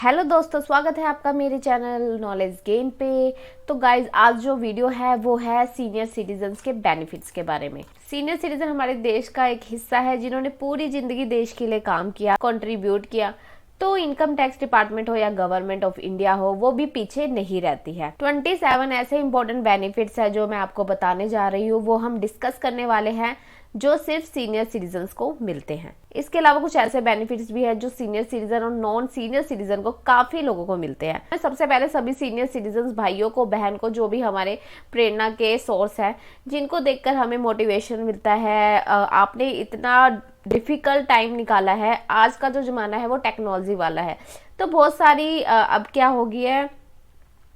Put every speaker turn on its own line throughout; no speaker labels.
Hello दोस्तों, स्वागत है आपका मेरे चैनल नॉलेज गेन पे। तो गाइज, आज जो वीडियो है वो है सीनियर सिटीजन्स के बेनिफिट्स के बारे में। सीनियर सिटीजन हमारे देश का एक हिस्सा है जिन्होंने पूरी जिंदगी देश के लिए काम किया, कंट्रीब्यूट किया। तो इनकम टैक्स डिपार्टमेंट हो या गवर्नमेंट ऑफ इंडिया हो, वो भी पीछे नहीं रहती है। 27 ऐसे इंपॉर्टेंट बेनिफिट्स है जो मैं आपको बताने जा रही हूँ, वो हम डिस्कस करने वाले हैं जो सिर्फ सीनियर सिटीजन्स को मिलते हैं। इसके अलावा कुछ ऐसे बेनिफिट्स भी है जो सीनियर सिटीजन और नॉन सीनियर सिटीजन को काफी लोगों को मिलते हैं। मैं सबसे पहले सभी सीनियर सिटीजन भाइयों को, बहन को, जो भी हमारे प्रेरणा के सोर्स है, जिनको देखकर हमें मोटिवेशन मिलता है, आपने इतना डिफिकल्ट टाइम निकाला है। आज का जो जमाना है वो टेक्नोलॉजी वाला है, तो बहुत सारी अब क्या हो गई है,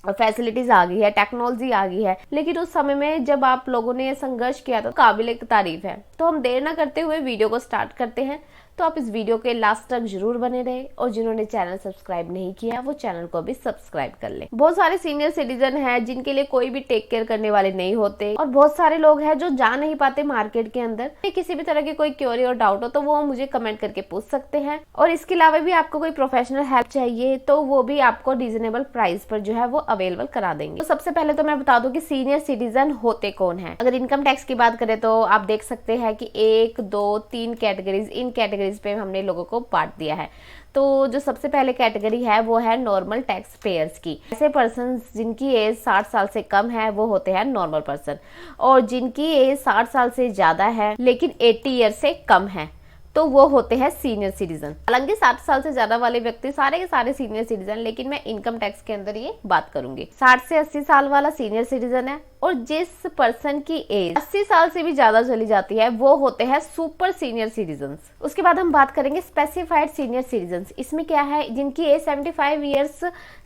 फैसिलिटीज आ गई है, टेक्नोलॉजी आ गई है। लेकिन उस समय में जब आप लोगों ने संघर्ष किया तो काबिल तारीफ है। तो हम देर ना करते हुए वीडियो को स्टार्ट करते हैं। तो आप इस वीडियो के लास्ट तक जरूर बने रहे, और जिन्होंने चैनल सब्सक्राइब नहीं किया वो चैनल को भी सब्सक्राइब कर ले। बहुत सारे सीनियर सिटीजन हैं जिनके लिए कोई भी टेक केयर करने वाले नहीं होते, और बहुत सारे लोग हैं जो जा नहीं पाते मार्केट के अंदर। किसी भी तरह की कोई क्वेरी और डाउट हो तो वो मुझे कमेंट करके पूछ सकते हैं। और इसके अलावा भी आपको कोई प्रोफेशनल हेल्प चाहिए तो वो भी आपको रीजनेबल प्राइस पर जो है वो अवेलेबल करा देंगे। तो सबसे पहले तो मैं बता दूं कि सीनियर सिटीजन होते कौन है। अगर इनकम टैक्स की बात करें तो आप देख सकते हैं कि 1, 2, 3 कैटेगरीज, इन कैटेगरीज पे हमने लोगों को बांट दिया है। तो जो सबसे पहले कैटेगरी है वो है नॉर्मल टैक्स पेयर्स की। ऐसे पर्सन जिनकी एज 60 साल से कम है वो होते हैं नॉर्मल पर्सन, और जिनकी एज 60 साल से ज्यादा है लेकिन 80 ईयर से कम है तो वो होते हैं सीनियर सिटीजन। हालांकि 60 साल से ज्यादा वाले व्यक्ति सारे के सारे सीनियर सिटीजन, लेकिन मैं इनकम टैक्स के अंदर ये बात करूंगी। 60 से 80 साल वाला सीनियर सिटीजन है, और जिस पर्सन की एज 80 साल से भी ज्यादा चली जाती है वो होते हैं सुपर सीनियर सिटीजन्स। उसके बाद हम बात करेंगे स्पेसिफाइड सीनियर सिटीजन्स। इसमें क्या है, जिनकी एज 75 ईयर्स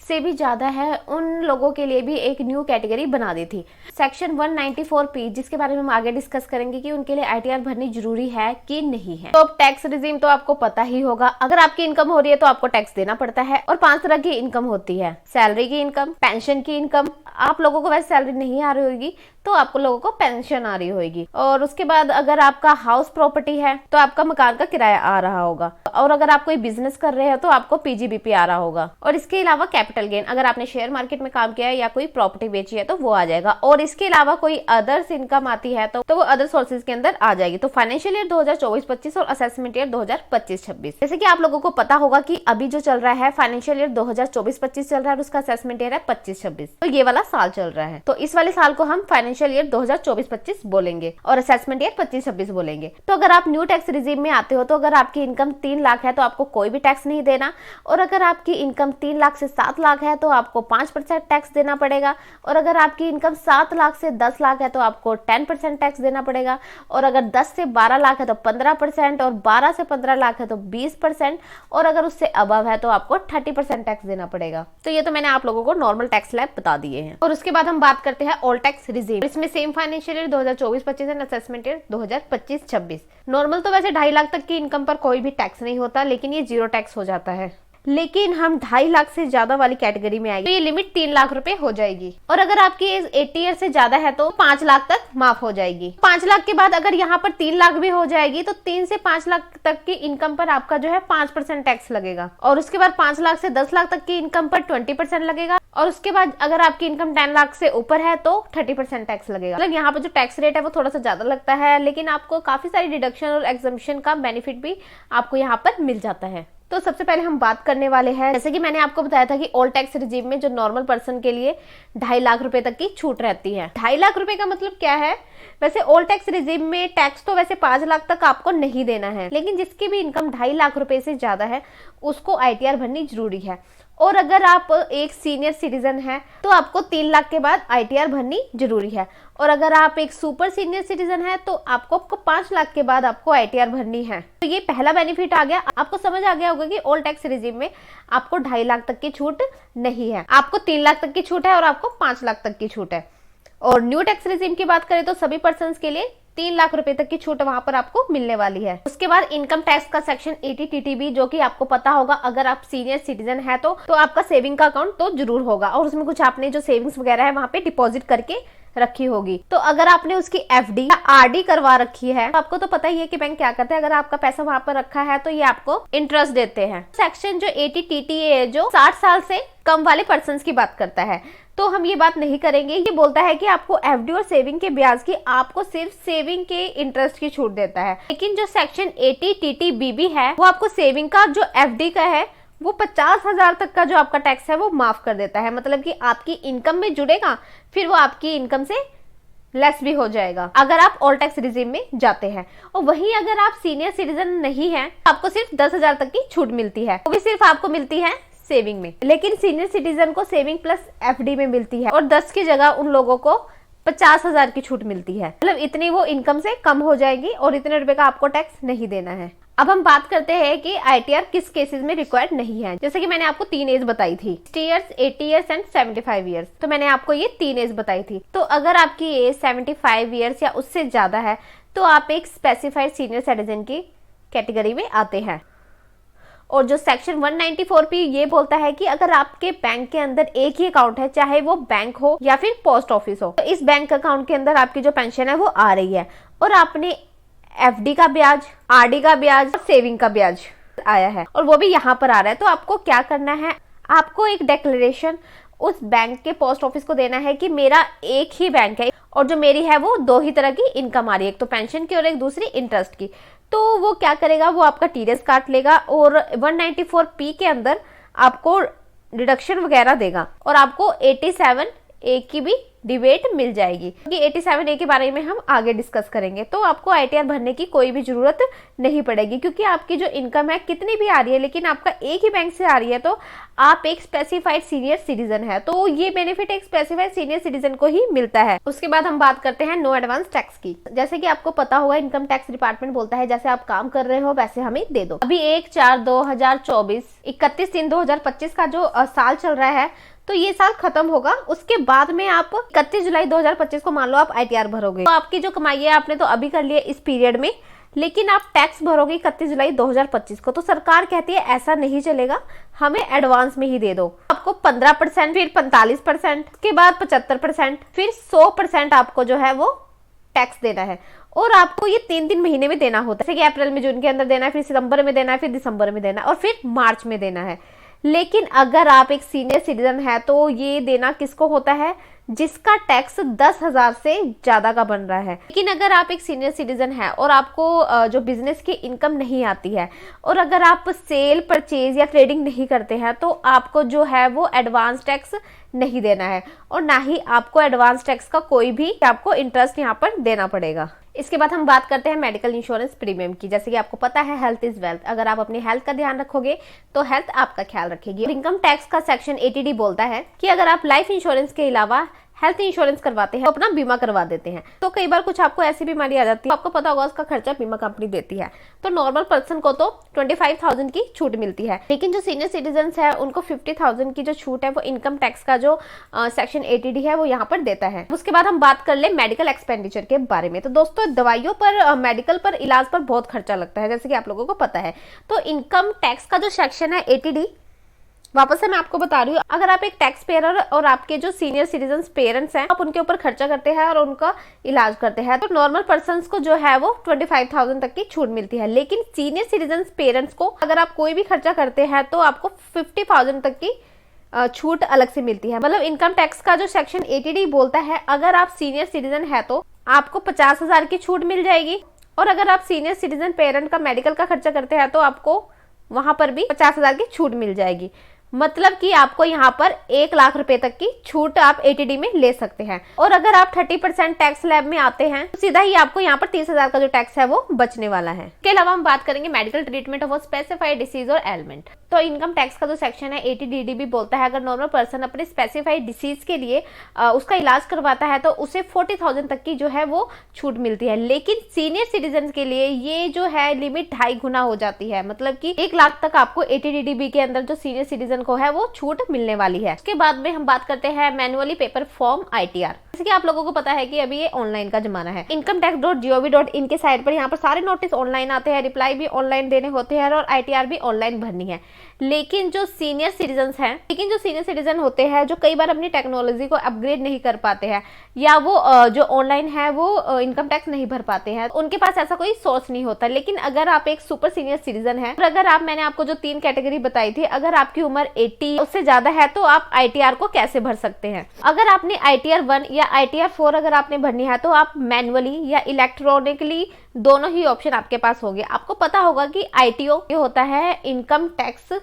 से भी ज्यादा है, उन लोगों के लिए भी एक न्यू कैटेगरी बना दी थी, सेक्शन 194P, जिसके बारे में हम आगे डिस्कस करेंगे कि उनके लिए ITR भरनी जरूरी है कि नहीं है। तो टैक्स रिजीम तो आपको पता ही होगा। अगर आपकी इनकम हो रही है तो आपको टैक्स देना पड़ता है, और 5 तरह की इनकम होती है। सैलरी की इनकम, पेंशन की इनकम, आप लोगों को वैसे सैलरी नहीं आ रही होगी तो आपको लोगों को पेंशन आ रही होगी। और उसके बाद अगर आपका हाउस प्रॉपर्टी है तो आपका मकान का किराया आ रहा होगा, और अगर आप कोई बिजनेस कर रहे हो तो आपको PGBP आ रहा होगा। और इसके अलावा कैपिटल गेन, अगर आपने शेयर मार्केट में काम किया है या कोई प्रॉपर्टी बेची है तो वो आ जाएगा। और इसके अलावा कोई अदर्स इनकम आती है तो वो अदर सोर्सेज के अंदर आ जाएगी। तो फाइनेंशियल ईयर 2024-25 और असेसमेंट ईयर 2025-26। जैसे कि आप लोगों को पता होगा कि अभी जो चल रहा है फाइनेंशियल ईयर 2024-25 चल रहा है, और उसका असेसमेंट ईयर है 25-26। तो ये वाला साल चल रहा है, तो इस वाले साल को हम फाइनेंशियल ईयर 2024-25 बोलेंगे और असेसमेंट ईयर 25-26 बोलेंगे। तो अगर आप न्यू टैक्स रिजीम में आते हो तो अगर आपकी इनकम 3 लाख है तो आपको कोई भी टैक्स नहीं देना, और अगर आपकी इनकम 3 लाख से 7 लाख है तो आपको 5% टैक्स देना पड़ेगा, और अगर आपकी इनकम 7 लाख से 10 लाख है तो आपको 10% टैक्स देना पड़ेगा, और अगर 10 से 12 लाख है तो 15%, और 12 से 15 लाख है तो 20%, और अगर उससे अबव है तो आपको 30% टैक्स देना पड़ेगा। तो ये तो मैंने आप लोगों को नॉर्मल टैक्स स्लैब बता दिए हैं। और उसके बाद हम बात करते हैं ऑल टैक्स रिजीम। इसमें same financial year 2024-25 and assessment year 2025-26। Normal तो वैसे 2.5 लाख तक की इनकम पर कोई भी टैक्स नहीं होता, लेकिन ये 0 टैक्स हो जाता है। लेकिन हम 2.5 लाख से ज्यादा वाली कैटेगरी में आएगी तो ये लिमिट 3 लाख रुपए हो जाएगी, और अगर आपकी एज 80 ईयर से ज्यादा है तो 5 लाख तक माफ हो जाएगी। 5 लाख के बाद अगर यहाँ पर 3 लाख भी हो जाएगी तो 3 से 5 लाख तक की इनकम पर आपका जो है 5% टैक्स लगेगा, और उसके बाद 5 लाख से 10 लाख तक की इनकम पर 20% लगेगा, और उसके बाद अगर आपकी इनकम 10 लाख से ऊपर है तो 30% टैक्स लगेगा। मतलब यहाँ पर जो टैक्स रेट है वो थोड़ा सा ज्यादा लगता है, लेकिन आपको काफी सारी डिडक्शन और एग्जम्पशन का बेनिफिट भी आपको यहाँ पर मिल जाता है। तो सबसे पहले हम बात करने वाले हैं, जैसे कि मैंने आपको बताया था कि ऑल टैक्स रिजीम में जो नॉर्मल पर्सन के लिए 2.5 लाख रुपए तक की छूट रहती है। 2.5 लाख रुपए का मतलब क्या है, वैसे ऑल टैक्स रिजीम में टैक्स तो वैसे 5 लाख तक आपको नहीं देना है, लेकिन जिसकी भी इनकम 2.5 लाख रुपए से ज्यादा है उसको ITR भरनी जरूरी है। और अगर आप एक सीनियर सिटीजन हैं तो आपको 3 लाख के बाद ITR भरनी जरूरी है, और अगर आप एक सुपर सीनियर सिटीजन हैं तो आपको 5 लाख के बाद आपको ITR भरनी है। तो ये पहला बेनिफिट आ गया। आपको समझ आ गया होगा कि ऑल टैक्स रिजीम में आपको 2.5 लाख तक की छूट नहीं है, आपको 3 लाख तक की छूट है और आपको 5 लाख तक की छूट है। और न्यू टैक्स रिजीम की बात करें तो सभी पर्सन के लिए 3 लाख रुपए तक की छूट वहां पर आपको मिलने वाली है। उसके बाद इनकम टैक्स का सेक्शन 80 TTB, जो कि आपको पता होगा अगर आप सीनियर सिटीजन है तो आपका सेविंग का अकाउंट तो जरूर होगा, और उसमें कुछ आपने जो सेविंग्स वगैरह है वहां पे डिपॉजिट करके रखी होगी। तो अगर आपने उसकी एफडी या आरडी करवा रखी है तो आपको तो पता ही है कि बैंक क्या करता है, अगर आपका पैसा वहां पर रखा है तो ये आपको इंटरेस्ट देते हैं। सेक्शन जो 80TTA है जो 60 साल से कम वाले पर्सन की बात करता है, तो हम ये बात नहीं करेंगे। ये बोलता है कि आपको एफडी और सेविंग के ब्याज की आपको सिर्फ सेविंग के इंटरेस्ट की छूट देता है। लेकिन जो सेक्शन 80TTBB है वो आपको सेविंग का जो एफडी का है वो 50,000 तक का जो आपका टैक्स है वो माफ कर देता है। मतलब कि आपकी इनकम में जुड़ेगा, फिर वो आपकी इनकम से लेस भी हो जाएगा अगर आप ऑल टैक्स रिजीम में जाते हैं। और वहीं अगर आप सीनियर सिटीजन नहीं हैं, आपको सिर्फ 10,000 तक की छूट मिलती है, वो भी सिर्फ आपको मिलती है सेविंग में। लेकिन सीनियर सिटीजन को सेविंग प्लस एफडी में मिलती है और 10 की जगह उन लोगों को 50,000 की छूट मिलती है। मतलब इतनी वो इनकम से कम हो जाएगी और इतने रुपए का आपको टैक्स नहीं देना है। अब हम बात करते हैं कि आईटीआर किस केसेस में रिक्वायर्ड नहीं है। जैसे कि मैंने आपको 3 एज बताई थी, 60 ईयर्स, 80 ईयर्स एंड 75 ईयर्स। तो मैंने आपको ये 3 एज बताई थी। तो अगर आपकी एज 75 ईयर्स या उससे ज्यादा है तो आप एक स्पेसिफाइड सीनियर सिटीजन की कैटेगरी में आते हैं। और जो सेक्शन 194 ये बोलता है कि अगर आपके बैंक के अंदर एक ही अकाउंट है, चाहे वो बैंक हो या फिर पोस्ट ऑफिस हो, तो इस बैंक अकाउंट के अंदर आपकी जो पेंशन है वो आ रही है और आपने एफडी का ब्याज, आरडी का ब्याज, सेविंग का ब्याज आया है और वो भी यहाँ पर आ रहा है, तो आपको क्या करना है, आपको एक डिक्लेरेशन उस बैंक के पोस्ट ऑफिस को देना है कि मेरा एक ही बैंक है और जो मेरी है वो 2 ही तरह की इनकम आ रही है, एक तो पेंशन की और एक दूसरी इंटरेस्ट की। तो वो क्या करेगा, वो आपका टीडीएस काट लेगा और 194P के अंदर आपको डिडक्शन वगैरह देगा और आपको 87A की भी डिबेट मिल जाएगी, क्योंकि 87A के बारे में हम आगे डिस्कस करेंगे। तो आपको आईटीआर भरने की कोई भी जरूरत नहीं पड़ेगी, क्योंकि आपकी जो इनकम है कितनी भी आ रही है लेकिन आपका एक ही बैंक से आ रही है, तो आप एक स्पेसिफाइड सीनियर सिटीजन है, तो ये बेनिफिट एक स्पेसिफाइड सीनियर सिटीजन को ही मिलता है। उसके बाद हम बात करते हैं नो एडवांस टैक्स की। जैसे कि आपको पता होगा, इनकम टैक्स डिपार्टमेंट बोलता है जैसे आप काम कर रहे हो वैसे हमें दे दो। अभी 1/4/2024, 31/3/2025 का जो साल चल रहा है, तो ये साल खत्म होगा। उसके बाद में आप 31 जुलाई 2025 को मान लो आप आईटीआर भरोगे, तो आपकी जो कमाई है आपने तो अभी कर लिया इस पीरियड में, लेकिन आप टैक्स भरोगे 31 जुलाई 2025 को। तो सरकार कहती है ऐसा नहीं चलेगा, हमें एडवांस में ही दे दो। आपको 15%, फिर 45%, के बाद 75%, फिर 100% आपको जो है वो टैक्स देना है। और आपको ये 3 महीने में देना होता है, जैसे कि अप्रैल में, जून के अंदर देना है, फिर सितंबर में देना है, फिर दिसंबर में देना है और फिर मार्च में देना है। लेकिन अगर आप एक सीनियर सिटीजन है तो ये देना किसको होता है, जिसका टैक्स 10,000 से ज्यादा का बन रहा है। लेकिन अगर आप एक सीनियर सिटीजन है और आपको जो बिजनेस की इनकम नहीं आती है और अगर आप सेल, परचेज या ट्रेडिंग नहीं करते हैं, तो आपको जो है वो एडवांस टैक्स नहीं देना है और ना ही आपको एडवांस टैक्स का कोई भी आपको इंटरेस्ट यहाँ पर देना पड़ेगा। इसके बाद हम बात करते हैं मेडिकल इंश्योरेंस प्रीमियम की। जैसे कि आपको पता है हेल्थ इज वेल्थ, अगर आप अपनी हेल्थ का ध्यान रखोगे तो हेल्थ आपका ख्याल रखेगी। इनकम टैक्स का सेक्शन 80D बोलता है कि अगर आप लाइफ इंश्योरेंस के अलावा हेल्थ इंश्योरेंस करवाते हैं, अपना बीमा करवा देते हैं, तो कई बार कुछ आपको ऐसी बीमारी आ जाती है, आपको पता होगा उसका खर्चा बीमा कंपनी देती है। तो नॉर्मल पर्सन को तो 25,000 की छूट मिलती है, लेकिन जो सीनियर सिटीजन है उनको 50,000 की जो छूट है वो इनकम टैक्स का जो सेक्शन 80D है वो यहाँ पर देता है। उसके बाद हम बात कर ले मेडिकल एक्सपेंडिचर के बारे में। तो दोस्तों, दवाइयों पर, मेडिकल पर, इलाज पर बहुत खर्चा लगता है, जैसे कि आप लोगों को पता है। तो इनकम टैक्स का जो सेक्शन है 80D, वापस से मैं आपको बता रही हूँ, अगर आप एक टैक्स पेयर और आपके जो सीनियर सिटीजन पेरेंट्स हैं, आप उनके ऊपर खर्चा करते हैं और उनका इलाज करते हैं, तो नॉर्मल पर्सन्स को जो है वो 25,000 तक की छूट मिलती है। लेकिन सीनियर सिटीजन पेरेंट्स को अगर आप कोई भी खर्चा करते हैं तो आपको 50,000 तक की छूट अलग से मिलती है। मतलब इनकम टैक्स का जो सेक्शन 80D बोलता है, अगर आप सीनियर सिटीजन है तो आपको 50,000 की छूट मिल जाएगी और अगर आप सीनियर सिटीजन पेरेंट का मेडिकल का खर्चा करते हैं तो आपको वहां पर भी 50,000 की छूट मिल जाएगी। मतलब कि आपको यहाँ पर 1 लाख रुपए तक की छूट आप 80D में ले सकते हैं। और अगर आप 30% टैक्स स्लैब में आते हैं तो सीधा ही आपको यहाँ पर 30,000 का जो टैक्स है वो बचने वाला है। इसके अलावा हम बात करेंगे medical treatment of specified disease और एलिमेंट। तो इनकम टैक्स का जो सेक्शन है 80DD भी बोलता है, अगर नॉर्मल पर्सन अपने स्पेसिफाइड डिसीज के लिए उसका इलाज करवाता है तो उसे 40,000 तक की जो है वो छूट मिलती है। लेकिन सीनियर सिटीजन के लिए ये जो है लिमिट 2.5 गुना हो जाती है। मतलब कि 1 लाख तक आपको 80DD के अंदर जो सीनियर सिटीजन को है वो छूट मिलने वाली है। उसके बाद में हम बात करते हैं मैनुअली पेपर फॉर्म ITR। जैसे कि आप लोगों को पता है कि अभी ये ऑनलाइन का जमाना है। incometax.gov.in के साइट पर यहाँ पर सारे नोटिस ऑनलाइन आते हैं, रिप्लाई भी ऑनलाइन देने होते हैं और ITR भी ऑनलाइन भरनी है। लेकिन जो सीनियर सिटीजन होते हैं, जो कई बार अपनी टेक्नोलॉजी को अपग्रेड नहीं कर पाते हैं या वो जो ऑनलाइन है वो इनकम टैक्स नहीं भर पाते हैं, उनके पास ऐसा कोई सोर्स नहीं होता। लेकिन अगर आप एक सुपर सीनियर सिटीजन है और अगर आप, मैंने आपको जो 3 कैटेगरी बताई थी, अगर आपकी उम्र 80 उससे ज्यादा है तो आप ITR को कैसे भर सकते हैं। अगर आपने ITR 1 या ITR 4 अगर आपने भरनी है तो आप मैनुअली या इलेक्ट्रॉनिकली दोनों ही ऑप्शन आपके पास होंगे। आपको पता होगा कि ITO ये होता है इनकम टैक्स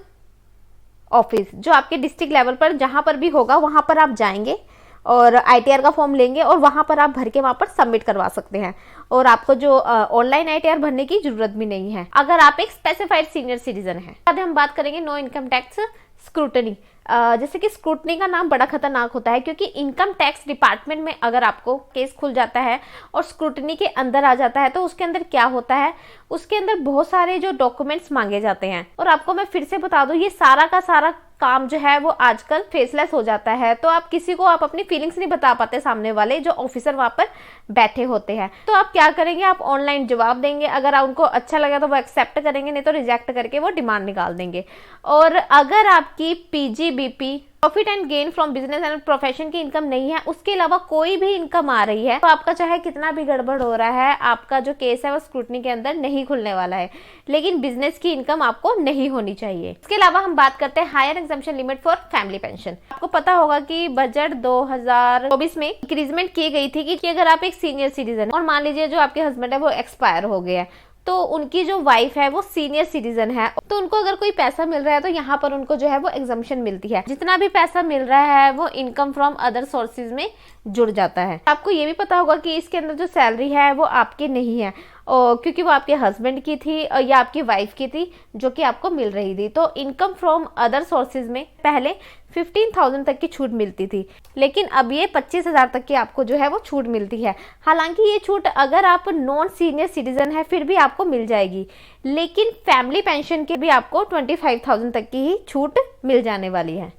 ऑफिस, जो आपके डिस्ट्रिक्ट लेवल पर जहां पर भी होगा वहां पर आप जाएंगे और ITR का फॉर्म लेंगे और वहां पर आप भर के वहां पर सबमिट करवा सकते हैं और आपको जो ऑनलाइन ITR भरने की जरूरत भी नहीं है अगर आप एक स्पेसिफाइड सीनियर सिटीजन है। बाद हम बात करेंगे नो इनकम टैक्स स्क्रूटनी। जैसे कि स्क्रूटनी का नाम बड़ा खतरनाक होता है, क्योंकि इनकम टैक्स डिपार्टमेंट में अगर आपको केस खुल जाता है और स्क्रूटनी के अंदर आ जाता है तो उसके अंदर क्या होता है, उसके अंदर बहुत सारे जो डॉक्यूमेंट्स मांगे जाते हैं। और आपको मैं फिर से बता दूं, ये सारा का सारा काम जो है वो आजकल फेसलेस हो जाता है, तो आप किसी को आप अपनी फीलिंग्स नहीं बता पाते सामने वाले जो ऑफिसर वहां पर बैठे होते हैं। तो आप क्या करेंगे, आप ऑनलाइन जवाब देंगे, अगर उनको अच्छा लगा तो वो एक्सेप्ट करेंगे, नहीं तो रिजेक्ट करके वो डिमांड निकाल देंगे। और अगर आपकी PGBP profit and gain from business and profession की इनकम नहीं है, उसके अलावा कोई भी इनकम आ रही है, तो आपका चाहे कितना भी गड़बड़ हो रहा है, आपका जो केस है वो स्क्रूटनी के अंदर नहीं खुलने वाला है। लेकिन बिजनेस की इनकम आपको नहीं होनी चाहिए। इसके अलावा हम बात करते हैं higher exemption limit for family pension. आपको पता होगा कि बजट 2024 में इंक्रीजमेंट की गई थी कि अगर आप एक सीनियर सिटीजन है और मान लीजिए जो आपके हस्बैंड है वो एक्सपायर हो गया, तो उनकी जो वाइफ है वो सीनियर सिटीजन है, तो उनको अगर कोई पैसा मिल रहा है तो यहाँ पर उनको जो है वो एग्जम्पशन मिलती है। जितना भी पैसा मिल रहा है वो इनकम फ्रॉम अदर सोर्सेज में जुड़ जाता है। आपको ये भी पता होगा कि इसके अंदर जो सैलरी है वो आपकी नहीं है, और क्योंकि वो आपके हस्बैंड की थी या आपकी वाइफ की थी जो कि आपको मिल रही थी। तो इनकम फ्रॉम अदर सोर्सेज में पहले 15,000 तक की छूट मिलती थी, लेकिन अब ये 25,000 तक की आपको जो है वो छूट मिलती है। हालांकि ये छूट अगर आप नॉन सीनियर सिटीजन है फिर भी आपको मिल जाएगी, लेकिन फैमिली पेंशन के भी आपको 25,000 तक की ही छूट मिल जाने वाली है।